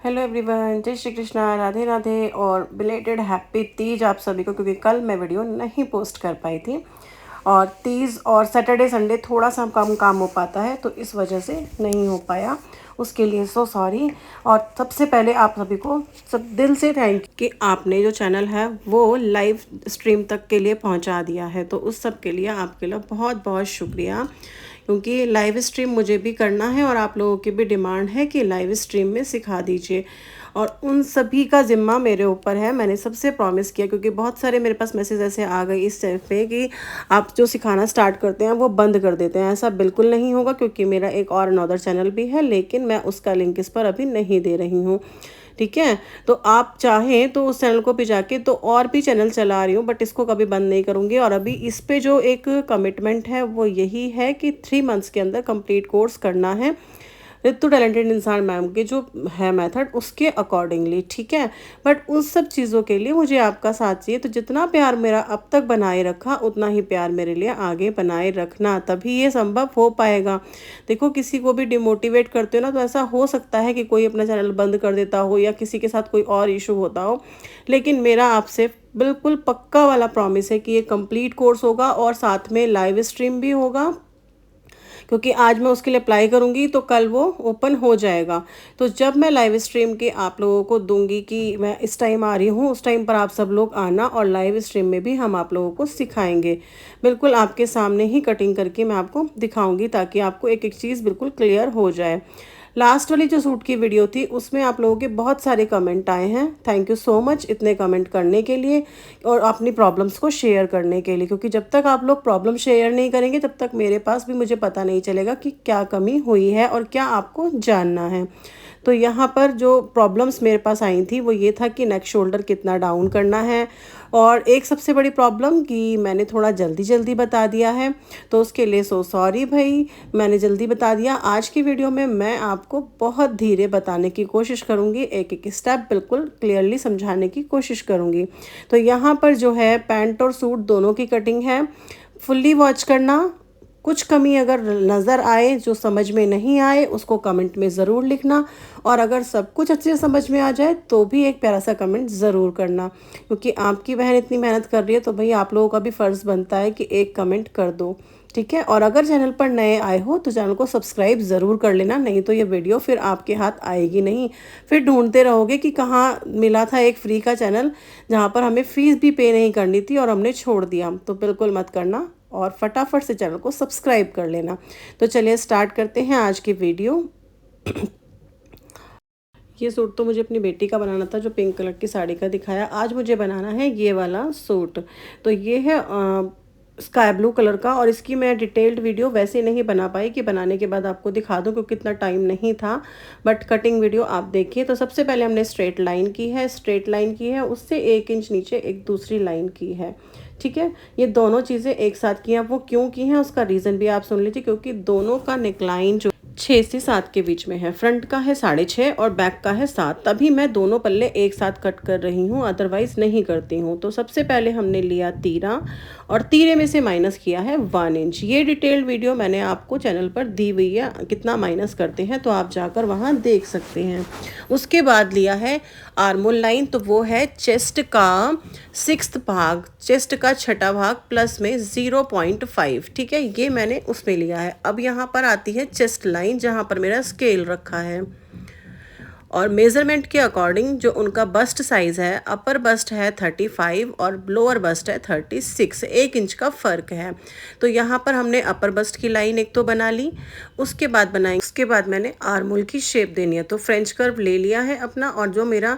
Hello everyone, जय श्री कृष्णा, राधे राधे और belated happy Teej आप सभी को। क्योंकि कल मैं वीडियो नहीं पोस्ट कर पाई थी और तीज और सैटरडे संडे थोड़ा सा कम काम हो पाता है, तो इस वजह से नहीं हो पाया। उसके लिए सो सॉरी। और सबसे पहले आप सभी को सब दिल से थैंक कि आपने जो चैनल है वो लाइव स्ट्रीम तक के लिए पहुंचा दिया है, तो उस सब के लिए आपके लिए बहुत बहुत शुक्रिया। क्योंकि लाइव स्ट्रीम मुझे भी करना है और आप लोगों की भी डिमांड है कि लाइव स्ट्रीम में सिखा दीजिए, और उन सभी का ज़िम्मा मेरे ऊपर है। मैंने सबसे प्रॉमिस किया, क्योंकि बहुत सारे मेरे पास मैसेज ऐसे आ गए इस टाइप पे कि आप जो सिखाना स्टार्ट करते हैं वो बंद कर देते हैं। ऐसा बिल्कुल नहीं होगा, क्योंकि मेरा एक और अनदर चैनल भी है, लेकिन मैं उसका लिंक इस पर अभी नहीं दे रही हूँ। ठीक है, तो आप चाहें तो उस चैनल को भी जाके तो और भी चैनल चला रही हूँ, बट इसको कभी बंद नहीं करूँगी। और अभी इस पे जो एक कमिटमेंट है वो यही है कि 3 मंथ्स के अंदर कंप्लीट कोर्स करना है ऋतु टैलेंटेड इंसान मैम के जो है मेथड उसके अकॉर्डिंगली। ठीक है, बट उन सब चीज़ों के लिए मुझे आपका साथ चाहिए। तो जितना प्यार मेरा अब तक बनाए रखा, उतना ही प्यार मेरे लिए आगे बनाए रखना, तभी ये संभव हो पाएगा। देखो, किसी को भी डिमोटिवेट करते हो ना, तो ऐसा हो सकता है कि कोई अपना चैनल बंद कर देता हो या किसी के साथ कोई और इशू होता हो, लेकिन मेरा आपसे बिल्कुल पक्का वाला प्रॉमिस है कि ये कंप्लीट कोर्स होगा और साथ में लाइव स्ट्रीम भी होगा। क्योंकि आज मैं उसके लिए अप्लाई करूँगी तो कल वो ओपन हो जाएगा। तो जब मैं लाइव स्ट्रीम के आप लोगों को दूंगी कि मैं इस टाइम आ रही हूँ, उस टाइम पर आप सब लोग आना, और लाइव स्ट्रीम में भी हम आप लोगों को सिखाएंगे। बिल्कुल आपके सामने ही कटिंग करके मैं आपको दिखाऊंगी, ताकि आपको एक एक चीज़ बिल्कुल क्लियर हो जाए। लास्ट वाली जो सूट की वीडियो थी उसमें आप लोगों के बहुत सारे कमेंट आए हैं। थैंक यू सो मच इतने कमेंट करने के लिए और अपनी प्रॉब्लम्स को शेयर करने के लिए, क्योंकि जब तक आप लोग प्रॉब्लम शेयर नहीं करेंगे तब तक मेरे पास भी मुझे पता नहीं चलेगा कि क्या कमी हुई है और क्या आपको जानना है। तो यहाँ पर जो प्रॉब्लम्स मेरे पास आई थी वो ये था कि नेक शोल्डर कितना डाउन करना है, और एक सबसे बड़ी प्रॉब्लम कि मैंने थोड़ा जल्दी जल्दी बता दिया है, तो उसके लिए सो सॉरी भाई, मैंने जल्दी बता दिया। आज की वीडियो में मैं आपको बहुत धीरे बताने की कोशिश करूँगी, एक एक स्टेप बिल्कुल क्लियरली समझाने की कोशिश करूँगी। तो यहाँ पर जो है पैंट और सूट दोनों की कटिंग है, फुल्ली वॉच करना। कुछ कमी अगर नज़र आए, जो समझ में नहीं आए, उसको कमेंट में ज़रूर लिखना, और अगर सब कुछ अच्छे से समझ में आ जाए तो भी एक प्यारा सा कमेंट ज़रूर करना, क्योंकि आपकी बहन इतनी मेहनत कर रही है तो भाई आप लोगों का भी फ़र्ज़ बनता है कि एक कमेंट कर दो। ठीक है, और अगर चैनल पर नए आए हो तो चैनल को सब्सक्राइब ज़रूर कर लेना, नहीं तो ये वीडियो फिर आपके हाथ आएगी नहीं। फिर ढूंढते रहोगे कि कहाँ मिला था एक फ्री का चैनल जहाँ पर हमें फ़ीस भी पे नहीं करनी थी और हमने छोड़ दिया। तो बिल्कुल मत करना, और फटाफट से चैनल को सब्सक्राइब कर लेना। तो चलिए स्टार्ट करते हैं आज की वीडियो। ये सूट तो मुझे अपनी बेटी का बनाना था, जो पिंक कलर की साड़ी का दिखाया। आज मुझे बनाना है ये वाला सूट। तो ये है स्काई ब्लू कलर का, और इसकी मैं डिटेल्ड वीडियो वैसे नहीं बना पाई कि बनाने के बाद आपको दिखा दूं, क्योंकि इतना टाइम नहीं था। बट कटिंग वीडियो आप देखिए। तो सबसे पहले हमने स्ट्रेट लाइन की है, स्ट्रेट लाइन की है, उससे 1 इंच नीचे एक दूसरी लाइन की है। ठीक है, ये दोनों चीज़ें एक साथ की हैं। वो क्यों की हैं उसका रीज़न भी आप सुन लीजिए, क्योंकि दोनों का नेकलाइन जो 6 से 7 के बीच में है, फ्रंट का है 6.5 और बैक का है 7, तभी मैं दोनों पल्ले एक साथ कट कर रही हूँ, अदरवाइज नहीं करती हूँ। तो सबसे पहले हमने लिया तीरा, और तीरे में से माइनस किया है 1 इंच। ये डिटेल्ड वीडियो मैंने आपको चैनल पर दी हुई है, कितना माइनस करते हैं तो आप जाकर वहाँ देख सकते हैं। उसके बाद लिया है आर्मोल लाइन, तो वो है चेस्ट का 6th भाग, चेस्ट का 6ठा भाग प्लस में 0.5। ठीक है, ये मैंने उसमें लिया है। अब यहाँ पर आती है चेस्ट लाइन, जहाँ पर मेरा स्केल रखा है, और मेज़रमेंट के अकॉर्डिंग जो उनका बस्ट साइज़ है, अपर बस्ट है 35 और लोअर बस्ट है 36, 1 इंच का फ़र्क है। तो यहाँ पर हमने अपर बस्ट की लाइन एक तो बना ली, उसके बाद उसके बाद मैंने आर्मोल की शेप देनी है। तो फ्रेंच कर्व ले लिया है अपना, और जो मेरा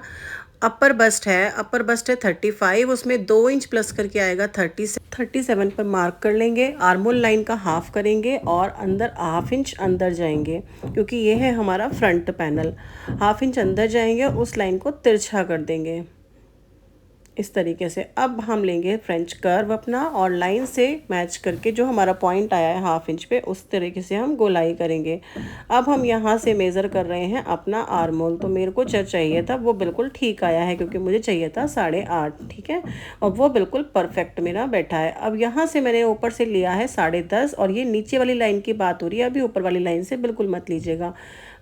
अपर बस्ट है 35, उसमें 2 इंच प्लस करके आएगा 37 पर मार्क कर लेंगे। आर्मोल लाइन का हाफ करेंगे और अंदर ½ इंच अंदर जाएंगे, क्योंकि ये है हमारा फ्रंट पैनल। ½ इंच अंदर जाएंगे और उस लाइन को तिरछा कर देंगे इस तरीके से। अब हम लेंगे फ्रेंच कर्व अपना, और लाइन से मैच करके जो हमारा पॉइंट आया है ½ इंच पे, उस तरीके से हम गोलाई करेंगे। अब हम यहाँ से मेज़र कर रहे हैं अपना आर्मोल। तो मेरे को जो चाहिए था वो बिल्कुल ठीक आया है, क्योंकि मुझे चाहिए था 8.5। ठीक है, और वो बिल्कुल परफेक्ट मेरा बैठा है। अब यहाँ से मैंने ऊपर से लिया है 10.5, और ये नीचे वाली लाइन की बात हो रही है, अभी ऊपर वाली लाइन से बिल्कुल मत लीजिएगा।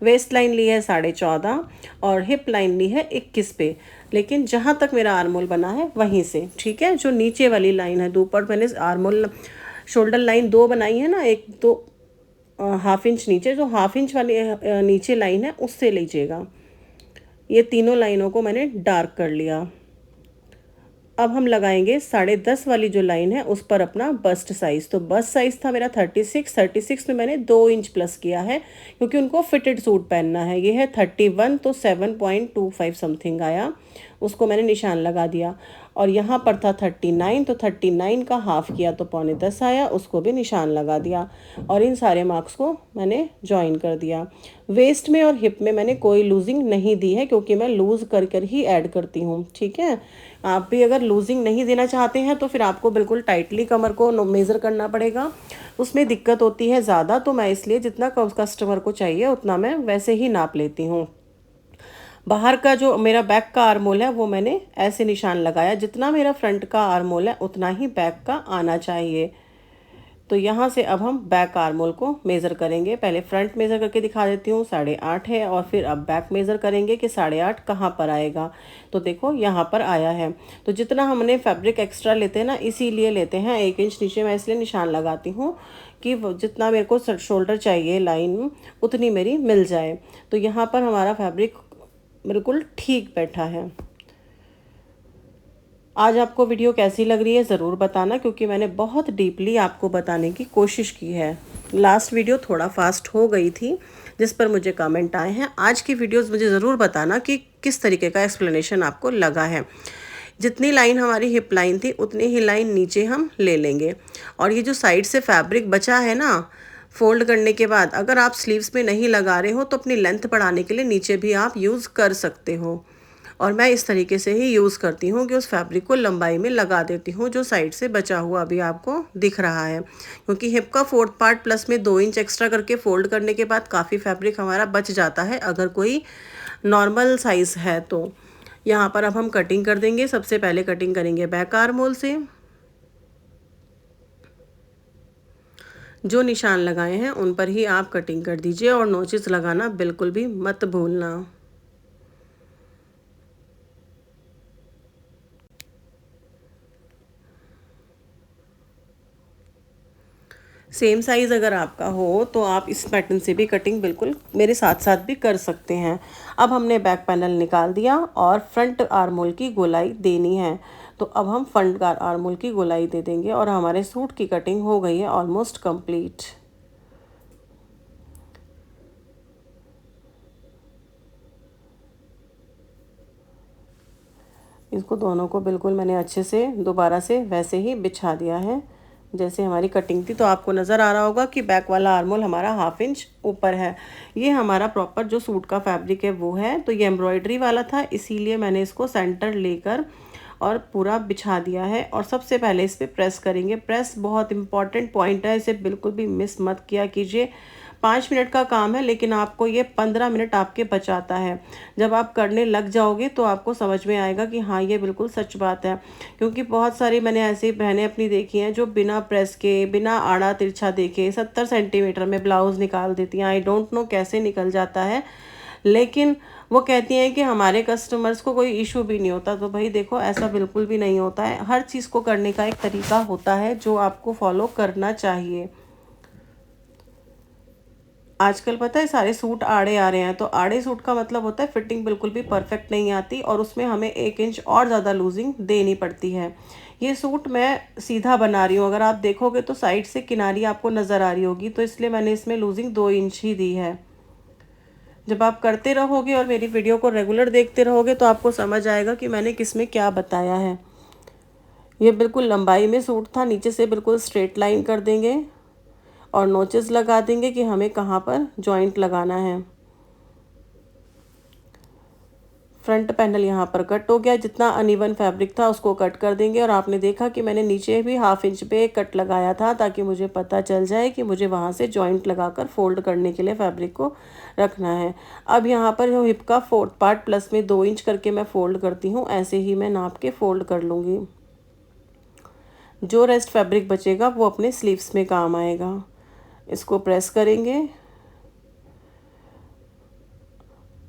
वेस्ट लाइन ली है 14.5 और हिप लाइन ली है 21 पे, लेकिन जहाँ तक मेरा आर्मोल बना है वहीं से, ठीक है। जो नीचे वाली लाइन है, दो पर मैंने आर्मोल शोल्डर लाइन दो बनाई है ना, एक तो हाफ इंच नीचे, जो हाफ इंच वाली नीचे लाइन है उससे लीजिएगा। ये तीनों लाइनों को मैंने डार्क कर लिया। अब हम लगाएंगे 10.5 वाली जो लाइन है उस पर अपना बस्ट साइज़। तो बस्ट साइज़ था मेरा 36 में मैंने 2 इंच प्लस किया है क्योंकि उनको फिटेड सूट पहनना है। ये है 31, तो 7.25 समथिंग आया, उसको मैंने निशान लगा दिया। और यहाँ पर था 39, तो 39 का हाफ़ किया तो 9.25 आया, उसको भी निशान लगा दिया। और इन सारे मार्क्स को मैंने ज्वाइन कर दिया। वेस्ट में और हिप में मैंने कोई लूजिंग नहीं दी है क्योंकि मैं लूज़ कर कर ही ऐड करती हूँ, ठीक है। आप भी अगर लूजिंग नहीं देना चाहते हैं तो फिर आपको बिल्कुल टाइटली कमर को मेज़र करना पड़ेगा, उसमें दिक्कत होती है ज़्यादा। तो मैं इसलिए जितना कस्टमर को चाहिए उतना मैं वैसे ही नाप लेती हूँ। बाहर का जो मेरा बैक का आर्मोल है वो मैंने ऐसे निशान लगाया, जितना मेरा फ्रंट का आर्मोल है उतना ही बैक का आना चाहिए। तो यहाँ से अब हम बैक आर्मोल को मेज़र करेंगे। पहले फ्रंट मेज़र करके दिखा देती हूँ, 8.5 है, और फिर अब बैक मेज़र करेंगे कि 8.5 कहाँ पर आएगा। तो देखो यहाँ पर आया है। तो जितना हमने फैब्रिक एक्स्ट्रा लेते हैं ना, इसीलिए लेते हैं 1 इंच नीचे, मैं इसलिए निशान लगाती हूँ कि जितना मेरे को शोल्डर चाहिए लाइन उतनी मेरी मिल जाए। तो यहाँ पर हमारा फैब्रिक बिल्कुल ठीक बैठा है। आज आपको वीडियो कैसी लग रही है ज़रूर बताना, क्योंकि मैंने बहुत डीपली आपको बताने की कोशिश की है। लास्ट वीडियो थोड़ा फास्ट हो गई थी जिस पर मुझे कमेंट आए हैं। आज की वीडियोस मुझे ज़रूर बताना कि किस तरीके का एक्सप्लेनेशन आपको लगा है। जितनी लाइन हमारी हिप लाइन थी उतनी ही लाइन नीचे हम ले लेंगे। और ये जो साइड से फैब्रिक बचा है ना, फोल्ड करने के बाद अगर आप स्लीव्स में नहीं लगा रहे हो तो अपनी लेंथ बढ़ाने के लिए नीचे भी आप यूज़ कर सकते हो। और मैं इस तरीके से ही यूज़ करती हूँ कि उस फैब्रिक को लंबाई में लगा देती हूँ जो साइड से बचा हुआ अभी आपको दिख रहा है। क्योंकि हिप का 4th पार्ट प्लस में 2 इंच एक्स्ट्रा करके फोल्ड करने के बाद काफ़ी फैब्रिक हमारा बच जाता है अगर कोई नॉर्मल साइज़ है तो। यहाँ पर अब हम कटिंग कर देंगे। सबसे पहले कटिंग करेंगे बैक आर्मोल से। जो निशान लगाए हैं उन पर ही आप कटिंग कर दीजिए और नोचेस लगाना बिल्कुल भी मत भूलना। सेम साइज़ अगर आपका हो तो आप इस पैटर्न से भी कटिंग बिल्कुल मेरे साथ साथ भी कर सकते हैं। अब हमने बैक पैनल निकाल दिया और फ्रंट आर्मोल की गोलाई देनी है। तो अब हम फ्रंट आर्मोल की गोलाई दे देंगे और हमारे सूट की कटिंग हो गई है ऑलमोस्ट कंप्लीट। इसको दोनों को बिल्कुल मैंने अच्छे से दोबारा से वैसे ही बिछा दिया है जैसे हमारी कटिंग थी। तो आपको नज़र आ रहा होगा कि बैक वाला आर्मोल हमारा हाफ इंच ऊपर है। ये हमारा प्रॉपर जो सूट का फैब्रिक है वो है। तो ये एम्ब्रॉयडरी वाला था, इसीलिए मैंने इसको सेंटर लेकर और पूरा बिछा दिया है। और सबसे पहले इस पर प्रेस करेंगे। प्रेस बहुत इंपॉर्टेंट पॉइंट है, इसे बिल्कुल भी मिस मत किया कीजिए। 5 मिनट का काम है लेकिन आपको ये 15 मिनट आपके बचाता है। जब आप करने लग जाओगे तो आपको समझ में आएगा कि हाँ ये बिल्कुल सच बात है। क्योंकि बहुत सारी मैंने ऐसी बहनें अपनी देखी हैं जो बिना प्रेस के, बिना आड़ा तिरछा देखे 70 सेंटीमीटर में ब्लाउज़ निकाल देती हैं। आई डोंट नो कैसे निकल जाता है, लेकिन वो कहती हैं कि हमारे कस्टमर्स को कोई इशू भी नहीं होता। तो भाई देखो, ऐसा बिल्कुल भी नहीं होता है। हर चीज़ को करने का एक तरीका होता है जो आपको फॉलो करना चाहिए। आजकल पता है सारे सूट आड़े आ रहे हैं, तो आड़े सूट का मतलब होता है फिटिंग बिल्कुल भी परफेक्ट नहीं आती और उसमें हमें 1 इंच और ज़्यादा लूजिंग देनी पड़ती है। ये सूट मैं सीधा बना रही हूँ, अगर आप देखोगे तो साइड से किनारी आपको नज़र आ रही होगी, तो इसलिए मैंने इसमें लूजिंग 2 इंच ही दी है। जब आप करते रहोगे और मेरी वीडियो को रेगुलर देखते रहोगे तो आपको समझ आएगा कि मैंने किस में क्या बताया है। ये बिल्कुल लंबाई में सूट था, नीचे से बिल्कुल स्ट्रेट लाइन कर देंगे और नोचेस लगा देंगे कि हमें कहाँ पर जॉइंट लगाना है। फ्रंट पैनल यहाँ पर कट हो गया। जितना अनइवन फैब्रिक था उसको कट कर देंगे। और आपने देखा कि मैंने नीचे भी हाफ इंच पे कट लगाया था ताकि मुझे पता चल जाए कि मुझे वहाँ से जॉइंट लगाकर फोल्ड करने के लिए फैब्रिक को रखना है। अब यहाँ पर जो हिप का 4th पार्ट प्लस में 2 इंच करके मैं फ़ोल्ड करती हूँ, ऐसे ही मैं नाप के फ़ोल्ड कर लूँगी। जो रेस्ट फैब्रिक बचेगा वो अपने स्लीव्स में काम आएगा। इसको प्रेस करेंगे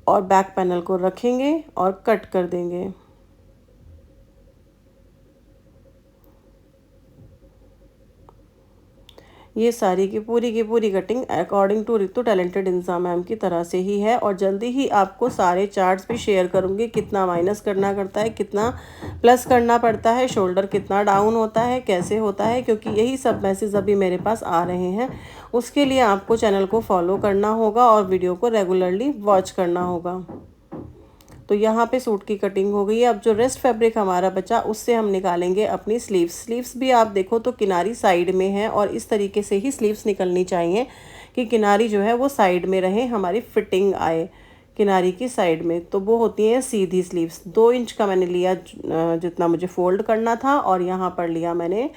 और बैक पैनल को रखेंगे और कट कर देंगे। ये सारी की पूरी cutting according to Ritu talented इंसान मैम की तरह से ही है। और जल्दी ही आपको सारे चार्ट्स भी शेयर करूँगी, कितना माइनस करना करता है, कितना प्लस करना पड़ता है, शोल्डर कितना डाउन होता है, कैसे होता है, क्योंकि यही सब मैसेज अभी मेरे पास आ रहे हैं। उसके लिए आपको चैनल को फॉलो करना होगा और वीडियो को रेगुलरली वॉच करना होगा। तो यहाँ पे सूट की कटिंग हो गई है। अब जो रेस्ट फैब्रिक हमारा बचा उससे हम निकालेंगे अपनी स्लीव्स भी आप देखो तो किनारी साइड में है और इस तरीके से ही स्लीव्स निकलनी चाहिए कि किनारी जो है वो साइड में रहे, हमारी फिटिंग आए किनारी की साइड में। तो वो होती है सीधी स्लीव्स। 2 इंच का मैंने लिया जितना मुझे फोल्ड करना था और यहाँ पर लिया मैंने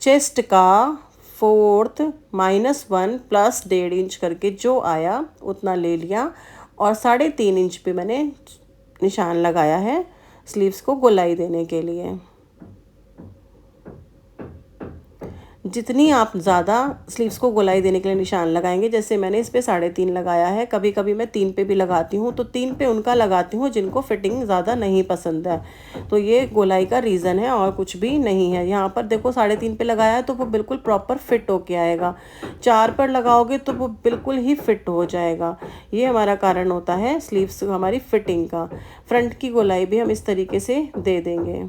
चेस्ट का 4th -1 प्लस 1.5 इंच करके जो आया उतना ले लिया और 3.5 इंच पे मैंने निशान लगाया है स्लीव्स को गोलाई देने के लिए। जितनी आप ज़्यादा स्लीव्स को गोलाई देने के लिए निशान लगाएंगे, जैसे मैंने इस पे 3.5 लगाया है, कभी कभी मैं 3 पे भी लगाती हूँ, तो 3 पे उनका लगाती हूँ जिनको फिटिंग ज़्यादा नहीं पसंद है। तो ये गोलाई का रीज़न है और कुछ भी नहीं है। यहाँ पर देखो 3.5 पे लगाया है तो वो बिल्कुल प्रॉपर फिट होके आएगा। 4 पर लगाओगे तो वो बिल्कुल ही फिट हो जाएगा। ये हमारा कारण होता है स्लीव्स हमारी फिटिंग का। फ्रंट की गोलाई भी हम इस तरीके से दे देंगे।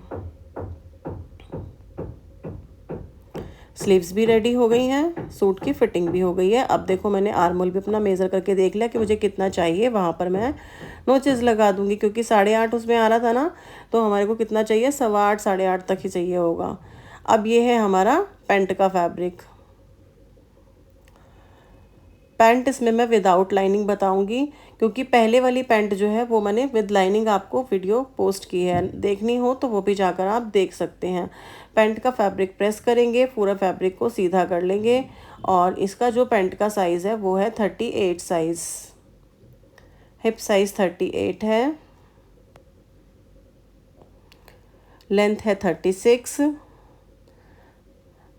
स्लीव्स भी रेडी हो गई हैं, सूट की फिटिंग भी हो गई है। अब देखो मैंने आर्मोल भी अपना मेज़र करके देख लिया कि मुझे कितना चाहिए। वहाँ पर मैं नोचेस लगा दूंगी क्योंकि 8.5 उसमें आ रहा था ना, तो हमारे को कितना चाहिए, 8.25 8.5 तक ही चाहिए होगा। अब ये है हमारा पैंट का फैब्रिक। पैंट इसमें मैं विदाउट लाइनिंग बताऊंगी क्योंकि पहले वाली पैंट जो है वो मैंने विद लाइनिंग आपको वीडियो पोस्ट की है, देखनी हो तो वो भी जाकर आप देख सकते हैं। पैंट का फैब्रिक प्रेस करेंगे, पूरा फैब्रिक को सीधा कर लेंगे और इसका जो पैंट का साइज़ है वो है 38 साइज़। हिप साइज़ 38 है, लेंथ है 36।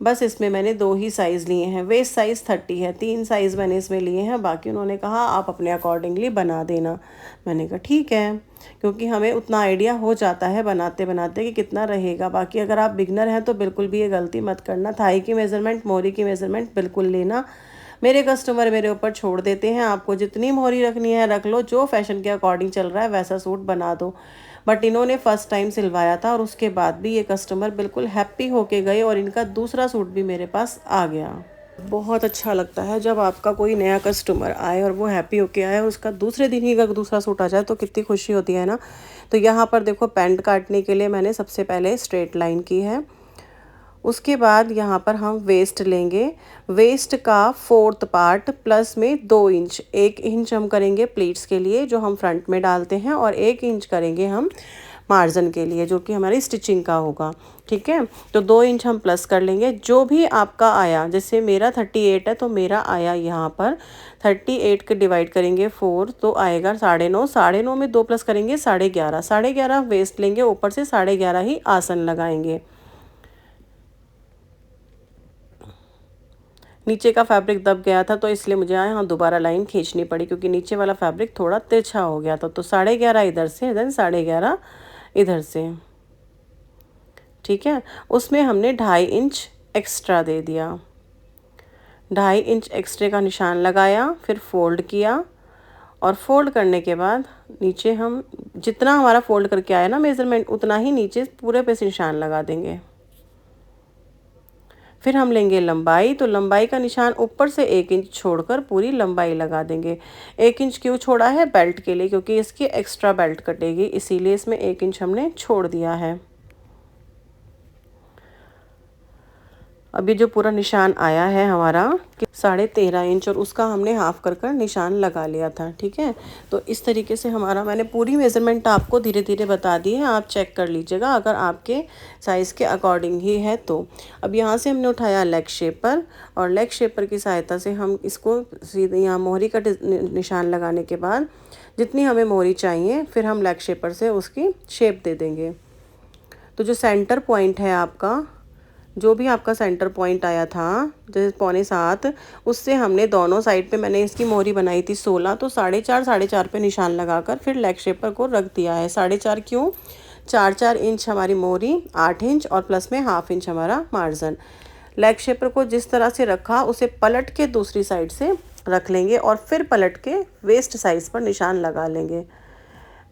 बस इसमें मैंने 2 ही साइज़ लिए हैं। वेस्ट साइज़ 30 है, 3 साइज़ मैंने इसमें लिए हैं, बाकी उन्होंने कहा आप अपने अकॉर्डिंगली बना देना। मैंने कहा ठीक है, क्योंकि हमें उतना आइडिया हो जाता है बनाते बनाते कि कितना रहेगा। बाकी अगर आप बिगनर हैं तो बिल्कुल भी ये गलती मत करना, थाई की मेज़रमेंट, मोहरी की मेज़रमेंट बिल्कुल लेना। मेरे कस्टमर मेरे ऊपर छोड़ देते हैं, आपको जितनी मोहरी रखनी है रख लो, जो फैशन के अकॉर्डिंग चल रहा है वैसा सूट बना दो। बट इन्होंने फ़र्स्ट टाइम सिलवाया था और उसके बाद भी ये कस्टमर बिल्कुल हैप्पी होके गए और इनका दूसरा सूट भी मेरे पास आ गया। बहुत अच्छा लगता है जब आपका कोई नया कस्टमर आए और वो हैप्पी होके आए और उसका दूसरे दिन ही अगर दूसरा सूट आ जाए तो कितनी खुशी होती है ना। तो यहाँ पर देखो पैंट काटने के लिए मैंने सबसे पहले स्ट्रेट लाइन की है। उसके बाद यहाँ पर हम वेस्ट लेंगे। वेस्ट का 4th पार्ट प्लस में 2 इंच, 1 इंच हम करेंगे प्लीट्स के लिए जो हम फ्रंट में डालते हैं और 1 इंच करेंगे हम मार्जिन के लिए जो कि हमारी स्टिचिंग का होगा। ठीक है, तो 2 इंच हम प्लस कर लेंगे। जो भी आपका आया, जैसे मेरा 38 है तो मेरा आया यहाँ पर 38 के डिवाइड करेंगे 4 तो आएगा 9.5। 9.5 में 2 प्लस करेंगे 11.5। 11.5 वेस्ट लेंगे, ऊपर से 11.5 ही आसन लगाएंगे। नीचे का फैब्रिक दब गया था तो इसलिए मुझे यहाँ दोबारा लाइन खींचनी पड़ी क्योंकि नीचे वाला फैब्रिक थोड़ा तिरछा हो गया था। तो 11.5 इधर से, देन 11.5 इधर से। ठीक है, उसमें हमने 2.5 इंच एक्स्ट्रा दे दिया। 2.5 इंच एक्स्ट्रा का निशान लगाया, फिर फोल्ड किया और फोल्ड करने के बाद नीचे हम जितना हमारा फोल्ड करके आया ना मेज़रमेंट उतना ही नीचे पूरे पे निशान लगा देंगे। फिर हम लेंगे लंबाई, तो लंबाई का निशान ऊपर से 1 इंच छोड़कर पूरी लंबाई लगा देंगे। 1 इंच क्यों छोड़ा है? बेल्ट के लिए, क्योंकि इसकी एक्स्ट्रा बेल्ट कटेगी, इसीलिए इसमें 1 इंच हमने छोड़ दिया है। अभी जो पूरा निशान आया है हमारा 13.5 इंच और उसका हमने हाफ कर कर निशान लगा लिया था। ठीक है, तो इस तरीके से हमारा, मैंने पूरी मेज़रमेंट आपको धीरे धीरे बता दी है, आप चेक कर लीजिएगा अगर आपके साइज़ के अकॉर्डिंग ही है तो। अब यहाँ से हमने उठाया लेग शेपर और लेग शेपर की सहायता से हम इसको सीधे यहाँ मोहरी का निशान लगाने के बाद जितनी हमें मोहरी चाहिए फिर हम लेग शेपर से उसकी शेप दे देंगे। तो जो सेंटर पॉइंट है आपका जो भी आपका सेंटर पॉइंट आया था जैसे 6.25, उससे हमने दोनों साइड पे मैंने इसकी मोहरी बनाई थी 16, तो 4.5 पे निशान लगाकर फिर लेग शेपर को रख दिया है। 4.5 क्यों, 4 इंच हमारी मोहरी, 8 इंच और प्लस में ½ इंच हमारा मार्जिन। लेग शेपर को जिस तरह से रखा उसे पलट के दूसरी साइड से रख लेंगे और फिर पलट के वेस्ट साइज़ पर निशान लगा लेंगे।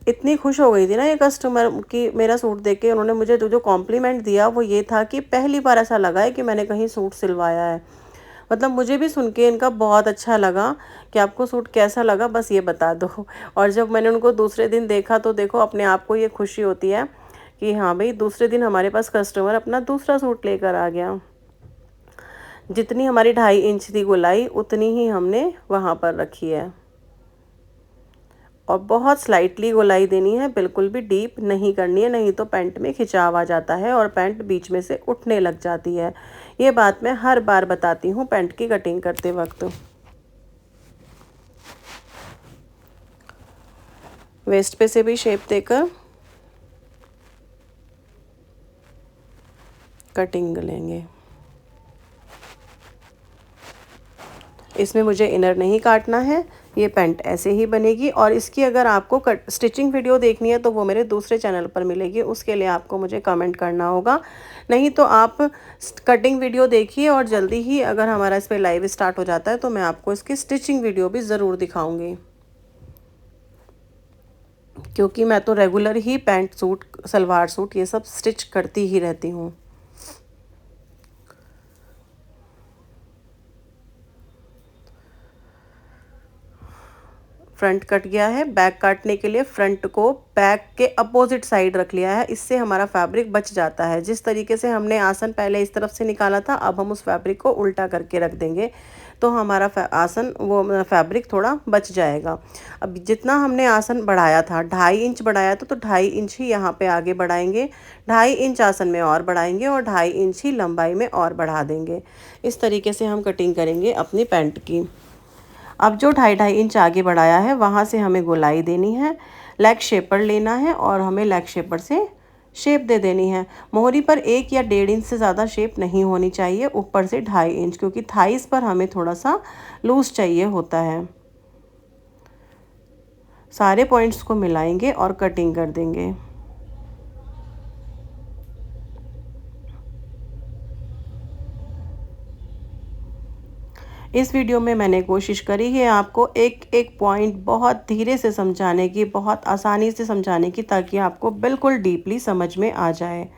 इतनी खुश हो गई थी ना ये कस्टमर कि मेरा सूट देख के उन्होंने मुझे जो जो कॉम्प्लीमेंट दिया वो ये था कि पहली बार ऐसा लगा है कि मैंने कहीं सूट सिलवाया है। मतलब मुझे भी सुन के इनका बहुत अच्छा लगा कि आपको सूट कैसा लगा बस ये बता दो। और जब मैंने उनको दूसरे दिन देखा तो देखो अपने आप को ये खुशी होती है कि हाँ भाई दूसरे दिन हमारे पास कस्टमर अपना दूसरा सूट लेकर आ गया। जितनी हमारी 2.5 इंच थी गोलाई उतनी ही हमने वहाँ पर रखी है और बहुत स्लाइटली गोलाई देनी है, बिल्कुल भी डीप नहीं करनी है, नहीं तो पैंट में खिंचाव आ जाता है और पैंट बीच में से उठने लग जाती है। ये बात मैं हर बार बताती हूँ पैंट की कटिंग करते वक्त। वेस्ट पे से भी शेप देकर कटिंग लेंगे। इसमें मुझे इनर नहीं काटना है, ये पैंट ऐसे ही बनेगी। और इसकी अगर आपको स्टिचिंग वीडियो देखनी है तो वो मेरे दूसरे चैनल पर मिलेगी, उसके लिए आपको मुझे कमेंट करना होगा। नहीं तो आप कटिंग वीडियो देखिए और जल्दी ही अगर हमारा इस पर लाइव स्टार्ट हो जाता है तो मैं आपको इसकी स्टिचिंग वीडियो भी ज़रूर दिखाऊंगी, क्योंकि मैं तो रेगुलर ही पैंट सूट, सलवार सूट ये सब स्टिच करती ही रहती हूँ। फ्रंट कट गया है। बैक काटने के लिए फ्रंट को बैक के अपोजिट साइड रख लिया है, इससे हमारा फैब्रिक बच जाता है। जिस तरीके से हमने आसन पहले इस तरफ से निकाला था, अब हम उस फैब्रिक को उल्टा करके रख देंगे तो हमारा आसन वो फैब्रिक थोड़ा बच जाएगा। अब जितना हमने आसन बढ़ाया था 2.5 इंच बढ़ाया था तो 2.5 इंच ही यहाँ पे आगे बढ़ाएंगे, 2.5 इंच आसन में और बढ़ाएंगे और 2.5 इंच ही लंबाई में और बढ़ा देंगे। इस तरीके से हम कटिंग करेंगे अपनी पैंट की। अब जो 2.5 इंच आगे बढ़ाया है वहाँ से हमें गोलाई देनी है, लेग शेपर लेना है और हमें लेग शेपर से शेप दे देनी है। मोहरी पर 1 या 1.5 इंच से ज़्यादा शेप नहीं होनी चाहिए, ऊपर से 2.5 इंच, क्योंकि थाइस पर हमें थोड़ा सा लूज चाहिए होता है। सारे पॉइंट्स को मिलाएंगे और कटिंग कर देंगे। इस वीडियो में मैंने कोशिश करी है आपको एक एक पॉइंट बहुत धीरे से समझाने की, बहुत आसानी से समझाने की, ताकि आपको बिल्कुल डीपली समझ में आ जाए।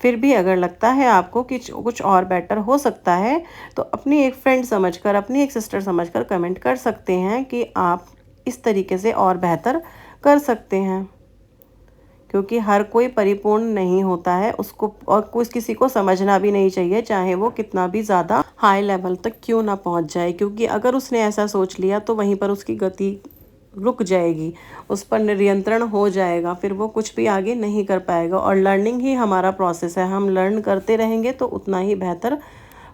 फिर भी अगर लगता है आपको कि कुछ और बेटर हो सकता है तो अपनी एक फ्रेंड समझकर, अपनी एक सिस्टर समझकर कमेंट कर सकते हैं कि आप इस तरीके से और बेहतर कर सकते हैं, क्योंकि हर कोई परिपूर्ण नहीं होता है उसको, और कुछ किसी को समझना भी नहीं चाहिए, चाहे वो कितना भी ज़्यादा हाई लेवल तक क्यों ना पहुंच जाए, क्योंकि अगर उसने ऐसा सोच लिया तो वहीं पर उसकी गति रुक जाएगी, उस पर नियंत्रण हो जाएगा, फिर वो कुछ भी आगे नहीं कर पाएगा। और लर्निंग ही हमारा प्रोसेस है, हम लर्न करते रहेंगे तो उतना ही बेहतर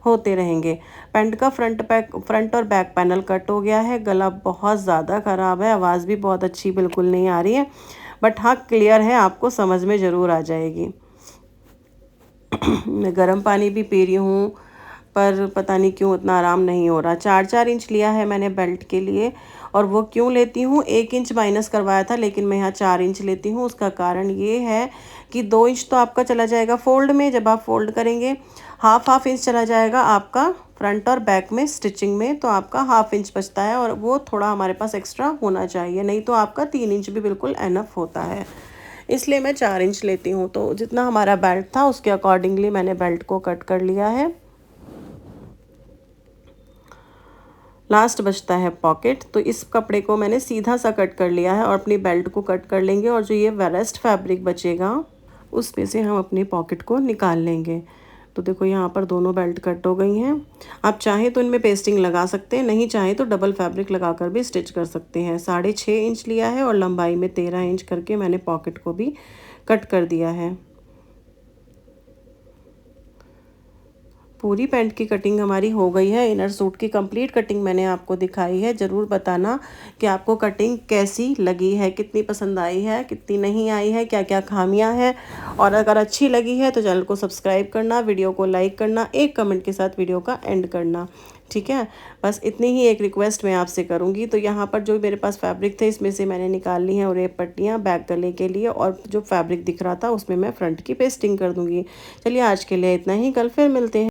होते रहेंगे। पैंट का फ्रंट और बैक पैनल कट हो गया है। गला बहुत ज़्यादा ख़राब है, आवाज़ भी बहुत अच्छी बिल्कुल नहीं आ रही है, बट हाँ क्लियर है, आपको समझ में ज़रूर आ जाएगी। मैं गर्म पानी भी पी रही हूँ पर पता नहीं क्यों उतना आराम नहीं हो रहा। 4 इंच लिया है मैंने बेल्ट के लिए, और वो क्यों लेती हूँ, 1 इंच माइनस करवाया था लेकिन मैं यहाँ 4 इंच लेती हूँ। उसका कारण ये है कि 2 इंच तो आपका चला जाएगा फोल्ड में, जब आप फोल्ड करेंगे हाफ इंच चला जाएगा आपका फ्रंट और बैक में स्टिचिंग में, तो आपका ½ इंच बचता है और वो थोड़ा हमारे पास एक्स्ट्रा होना चाहिए, नहीं तो आपका 3 इंच भी बिल्कुल एनफ होता है। इसलिए मैं 4 इंच लेती हूँ। तो जितना हमारा बेल्ट था उसके अकॉर्डिंगली मैंने बेल्ट को कट कर लिया है। लास्ट बचता है पॉकेट, तो इस कपड़े को मैंने सीधा सा कट कर लिया है और अपनी बेल्ट को कट कर लेंगे, और जो ये वेस्ट फैब्रिक बचेगा उस पे से हम अपनी पॉकेट को निकाल लेंगे। तो देखो यहाँ पर दोनों बेल्ट कट हो गई हैं। आप चाहें तो इनमें पेस्टिंग लगा सकते हैं, नहीं चाहें तो डबल फैब्रिक लगाकर भी स्टिच कर सकते हैं। 6.5 इंच लिया है और लंबाई में 13 इंच करके मैंने पॉकेट को भी कट कर दिया है। पूरी पैंट की कटिंग हमारी हो गई है। इनर सूट की कंप्लीट कटिंग मैंने आपको दिखाई है। ज़रूर बताना कि आपको कटिंग कैसी लगी है, कितनी पसंद आई है, कितनी नहीं आई है, क्या क्या खामियां हैं। और अगर अच्छी लगी है तो चैनल को सब्सक्राइब करना, वीडियो को लाइक करना, एक कमेंट के साथ वीडियो का एंड करना। ठीक है, बस इतनी ही एक रिक्वेस्ट मैं आपसे करूंगी। तो यहाँ पर जो मेरे पास फैब्रिक थे इसमें से मैंने निकाल ली हैं और ये पट्टियाँ बैक गले के लिए, और जो फैब्रिक दिख रहा था उसमें मैं फ्रंट की पेस्टिंग कर दूंगी। चलिए आज के लिए इतना ही, कल फिर मिलते हैं।